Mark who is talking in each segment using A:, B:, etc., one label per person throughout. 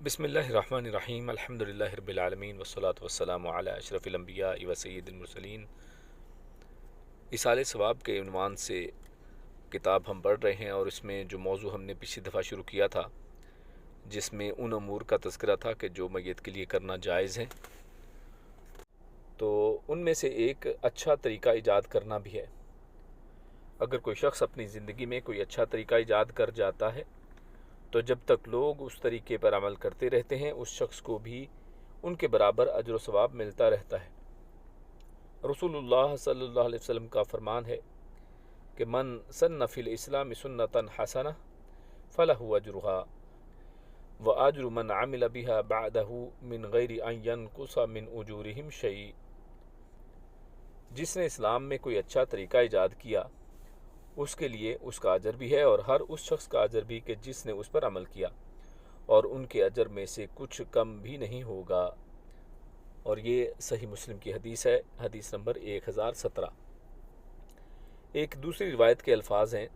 A: بسم اللہ الرحمن الرحیم الحمدللہ رب العالمین والصلاة والسلام علی اشرف الانبیاء و سید المرسلین۔ ایصال ثواب کے عنوان سے کتاب ہم پڑھ رہے ہیں، اور اس میں جو موضوع ہم نے پچھلی دفعہ شروع کیا تھا، جس میں ان امور کا تذکرہ تھا کہ جو میت کے لیے کرنا جائز ہے، تو ان میں سے ایک اچھا طریقہ ایجاد کرنا بھی ہے۔ اگر کوئی شخص اپنی زندگی میں کوئی اچھا طریقہ ایجاد کر جاتا ہے تو جب تک لوگ اس طریقے پر عمل کرتے رہتے ہیں، اس شخص کو بھی ان کے برابر اجر و ثواب ملتا رہتا ہے۔ رسول اللہ صلی اللہ علیہ وسلم کا فرمان ہے کہ من سن فی الاسلام سنتا حسنہ فلہ اجرها واجر من عمل بها بعدہ من غیر ان ینقص من اجورہم شیء۔ جس نے اسلام میں کوئی اچھا طریقہ ایجاد کیا، اس کے لیے اس کا اجر بھی ہے، اور ہر اس شخص کا اجر بھی کہ جس نے اس پر عمل کیا، اور ان کے اجر میں سے کچھ کم بھی نہیں ہوگا۔ اور یہ صحیح مسلم کی حدیث ہے، حدیث نمبر 1017۔ ایک دوسری روایت کے الفاظ ہیں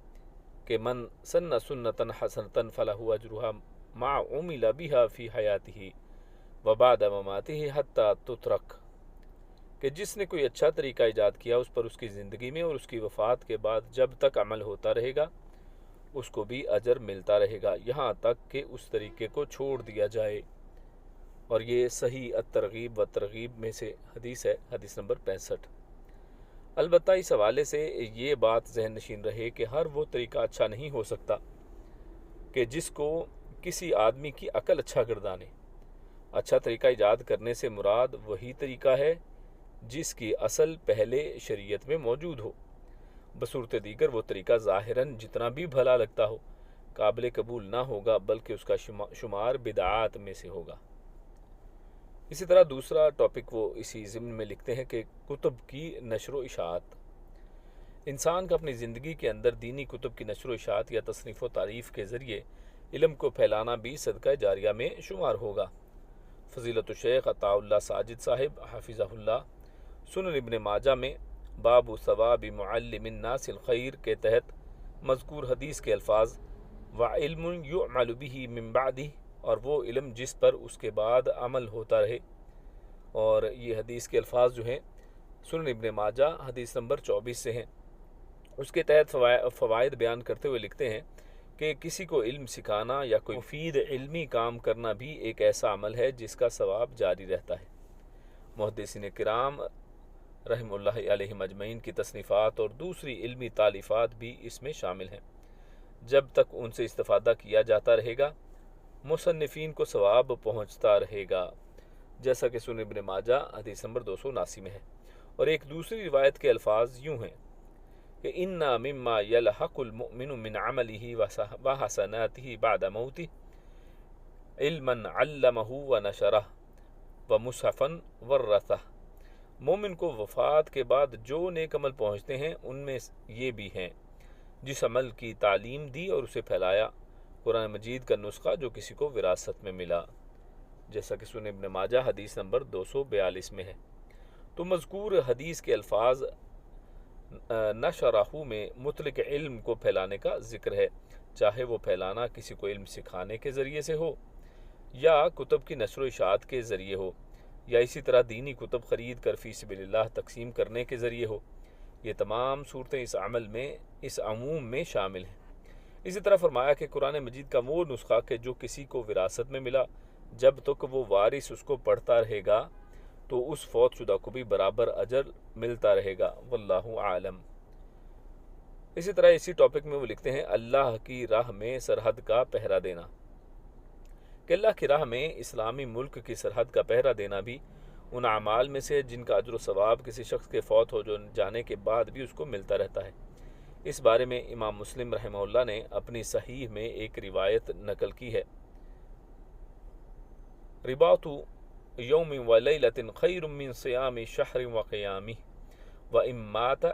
A: کہ من سن سنتا حسنتا فلہ اجرها مع عمل بها فی حیاتہ وبعد مماتہ حتی تترک، کہ جس نے کوئی اچھا طریقہ ایجاد کیا، اس پر اس کی زندگی میں اور اس کی وفات کے بعد جب تک عمل ہوتا رہے گا، اس کو بھی اجر ملتا رہے گا، یہاں تک کہ اس طریقے کو چھوڑ دیا جائے۔ اور یہ صحیح الترغیب و ترغیب میں سے حدیث ہے، حدیث نمبر 65۔ البتہ اس حوالے سے یہ بات ذہن نشین رہے کہ ہر وہ طریقہ اچھا نہیں ہو سکتا کہ جس کو کسی آدمی کی عقل اچھا گردانے۔ اچھا طریقہ ایجاد کرنے سے مراد وہی طریقہ ہے جس کی اصل پہلے شریعت میں موجود ہو، بصورت دیگر وہ طریقہ ظاہراً جتنا بھی بھلا لگتا ہو، قابل قبول نہ ہوگا، بلکہ اس کا شمار بدعات میں سے ہوگا۔ اسی طرح دوسرا ٹاپک وہ اسی ضمن میں لکھتے ہیں کہ کتب کی نشر و اشاعت۔ انسان کا اپنی زندگی کے اندر دینی کتب کی نشر و اشاعت یا تصنیف و تعریف کے ذریعے علم کو پھیلانا بھی صدقہ جاریہ میں شمار ہوگا۔ فضیلت الشیخ عطاء اللہ ساجد صاحب حفظہ اللہ سنن ابن ماجہ میں باب ثواب معلم الناس الخیر کے تحت مذکور حدیث کے الفاظ وعلم یعمل به من بعدہ، اور وہ علم جس پر اس کے بعد عمل ہوتا رہے، اور یہ حدیث کے الفاظ جو ہیں سنن ابن ماجہ حدیث نمبر 24 سے ہیں۔ اس کے تحت فوائد بیان کرتے ہوئے لکھتے ہیں کہ کسی کو علم سکھانا یا کوئی مفید علمی کام کرنا بھی ایک ایسا عمل ہے جس کا ثواب جاری رہتا ہے۔ محدثین کرام رحم اللہ علیہ مجمعین کی تصنیفات اور دوسری علمی تالیفات بھی اس میں شامل ہیں۔ جب تک ان سے استفادہ کیا جاتا رہے گا، مصنفین کو ثواب پہنچتا رہے گا، جیسا کہ سنن ابن ماجہ حدیث نمبر 279 میں ہے۔ اور ایک دوسری روایت کے الفاظ یوں ہیں کہ اِنَّا مِمَّا يَلْحَقُ الْمُؤْمِنُ مِنْ عَمَلِهِ وَحَسَنَاتِهِ بَعْدَ مَوْتِهِ عِلْمًا عَلَّمَهُ وَنَشَرَهُ وَمُصْحَفًا وَرَّثَهُ۔ مومن کو وفات کے بعد جو نیک عمل پہنچتے ہیں، ان میں یہ بھی ہیں: جس عمل کی تعلیم دی اور اسے پھیلایا، قرآن مجید کا نسخہ جو کسی کو وراثت میں ملا، جیسا کہ سنن ابن ماجہ حدیث نمبر 242 میں ہے۔ تو مذکور حدیث کے الفاظ نشرہ میں مطلق علم کو پھیلانے کا ذکر ہے، چاہے وہ پھیلانا کسی کو علم سکھانے کے ذریعے سے ہو، یا کتب کی نشر و اشاعت کے ذریعے ہو، یا اسی طرح دینی کتب خرید کر فی سبیل اللہ تقسیم کرنے کے ذریعے ہو۔ یہ تمام صورتیں اس عمل میں، اس عموم میں شامل ہیں۔ اسی طرح فرمایا کہ قرآن مجید کا وہ نسخہ کہ جو کسی کو وراثت میں ملا، جب تک وہ وارث اس کو پڑھتا رہے گا تو اس فوت شدہ کو بھی برابر اجر ملتا رہے گا، واللہ عالم۔ اسی طرح اسی ٹاپک میں وہ لکھتے ہیں اللہ کی راہ میں سرحد کا پہرا دینا، کہ اللہ کی راہ میں اسلامی ملک کی سرحد کا پہرا دینا بھی ان اعمال میں سے جن کا اجر و ثواب کسی شخص کے فوت ہو جانے کے بعد بھی اس کو ملتا رہتا ہے۔ اس بارے میں امام مسلم رحمہ اللہ نے اپنی صحیح میں ایک روایت نقل کی ہے: رباط یوم و لیلۃ خیر من صیام شہر و قیامہ وان مات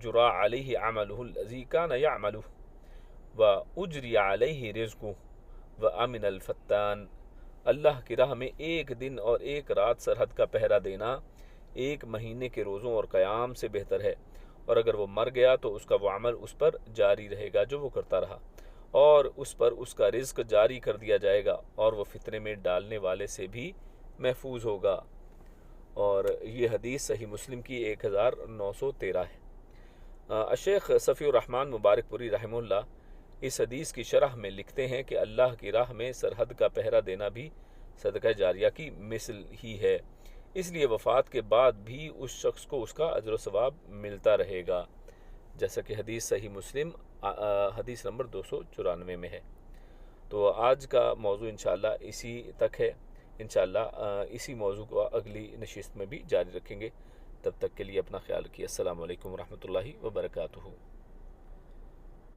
A: جرا علیہ عملہ الذی کان یعملہ واجری علیہ رزقہ وامن الفتان۔ اللہ کی راہ میں ایک دن اور ایک رات سرحد کا پہرا دینا ایک مہینے کے روزوں اور قیام سے بہتر ہے، اور اگر وہ مر گیا تو اس کا وہ عمل اس پر جاری رہے گا جو وہ کرتا رہا، اور اس پر اس کا رزق جاری کر دیا جائے گا اور وہ فتنے میں ڈالنے والے سے بھی محفوظ ہوگا۔ اور یہ حدیث صحیح مسلم کی 1913 ہے۔ شیخ صفی الرحمن مبارک پوری رحمہ اللہ اس حدیث کی شرح میں لکھتے ہیں کہ اللہ کی راہ میں سرحد کا پہرا دینا بھی صدقہ جاریہ کی مثل ہی ہے، اس لیے وفات کے بعد بھی اس شخص کو اس کا اجر و ثواب ملتا رہے گا، جیسا کہ حدیث صحیح مسلم حدیث نمبر 294 میں ہے۔ تو آج کا موضوع انشاءاللہ اسی تک ہے، انشاءاللہ اسی موضوع کو اگلی نشست میں بھی جاری رکھیں گے۔ تب تک کے لیے اپنا خیال رکھیے۔ السلام علیکم ورحمۃ اللہ وبرکاتہ۔